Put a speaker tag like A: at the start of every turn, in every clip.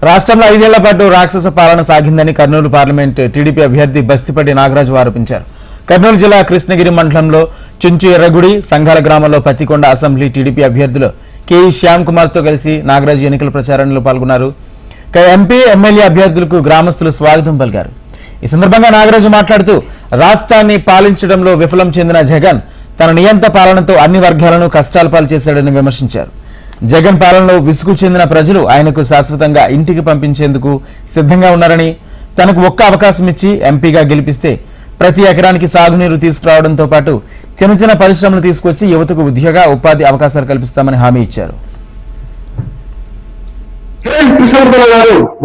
A: రాష్ట్రంలో 5 ఏళ్ల పాటు రాక్షస పాలన సాగిందని కర్నూలు పార్లమెంట్ టీడీపీ అభ్యర్థి బస్తిపట్టి నాగరాజు ఆరోపించారు. కర్నూలు జిల్లా కృష్ణగిరి మండలంలో చుంచు ఎర్రగుడి సంఘాల గ్రామంలో పత్తికొండ అసెంబ్లీ టీడీపీ అభ్యర్థులు కేఈ శ్యామ్ కుమార్ తో కలిసి నాగరాజు ఎన్నికల ప్రచారంలో పాల్గొన్నారు. ఎంపీ ఎమ్మెల్యే అభ్యర్థులకు గ్రామస్తులు స్వాగతం పలికారు. ఈ సందర్భంగా నాగరాజు మాట్లాడుతూ రాష్ట్రాన్ని పాలించడంలో విఫలం చెందిన జగన్ తన నియంత పాలనతో అన్ని వర్గాలను కష్టాల పాలు చేశాడని విమర్శించారు. జగన్ పాలనలో విసుగు చెందిన ప్రజలు ఆయనకు శాశ్వతంగా ఇంటికి పంపించేందుకు సిద్ధంగా ఉన్నారని, తనకు ఒక్క అవకాశం ఇచ్చి ఎంపీగా గెలిపిస్తే ప్రతి ఎకరానికి సాగునీరు తీసుకురావడంతో పాటు చిన్న చిన్న పరిశ్రమలు తీసుకొచ్చి యువతకు ఉద్యోగ ఉపాధి అవకాశాలు కల్పిస్తామని హామీ ఇచ్చారు.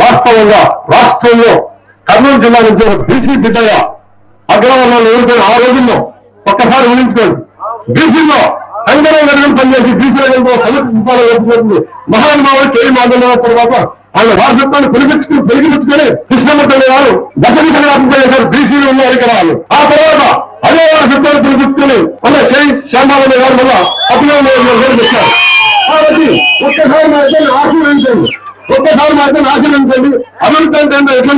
B: వాస్తవంగా రాష్ట్రంలో కర్నూలు జిల్లా నుంచి బీసీ బిడ్డగా అగ్రవర్ణాలు ఎవరికైనా ఆ రోజుల్లో ఒక్కసారి ఊహించుకోండి. బీసీలో సంఘటన పనిచేసి బీసీలో సమస్యలు మహానుభావుడు కేవీ మాధవరావు తర్వాత ఆయన వారసత్వాన్ని పెరిగించుకొని కృష్ణమూర్తి గారు దశ బీసీలు ఉన్న అధికారాలు. ఆ తర్వాత అదే వారసత్వాన్ని పిలిపించుకొని మళ్ళీ శ్యామారావు గారు వల్ల అభినవ్ వచ్చారు. కాబట్టి ఒక్కసారి ఆశీర్వదించండి, ఒక్కసారి మాత్రం ఆశీర్వదించండి. అభివృద్ధి అంటే ఎట్లా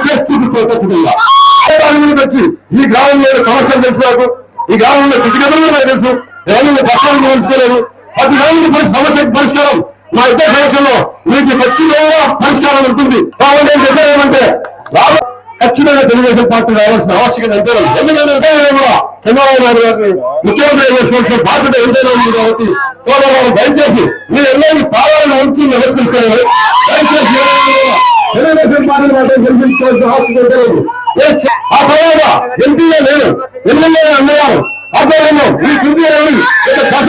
B: చేసి చూపిస్తారు. ఖచ్చితంగా వచ్చి ఈ గ్రామంలో సమస్యలు తెలుసు, నాకు ఈ గ్రామంలో స్థితిగతులు నాకు తెలుసు, గ్రామంలో కష్టాలను తెలుసుకోలేదు. ప్రతి గ్రామంలో సమస్యకు పరిష్కారం మా ఇద్దరు సంవత్సరంలో మీకు ఖచ్చితంగా పరిష్కారం ఉంటుంది. కాబట్టి నేను చెప్పేది ఏమంటే ఖచ్చితంగా తెలుగుదేశం పార్టీ రావాల్సిన ఆవశ్యకత ఎంతైనా, ఎందుకంటే కూడా చంద్రబాబు నాయుడు గారిని ముఖ్యమంత్రి చేసుకోవాల్సిన బాధ్యత ఎంతైనా ఉంది. కాబట్టి సోదరులు దయచేసి మీరు ఎన్నో పాలన ఉంచి నమస్కరిస్తారు. దయచేసి తెలుగుదేశం పార్టీ మాత్రం గెలిపించుకోవాల్సిన ఆవశ్యకత లేదు. ఆ తర్వాత ఎంపీగా నేను ఎమ్మెల్యే అన్నగారు ఆధ్వర్యంలో ఈ చుట్టూ దశ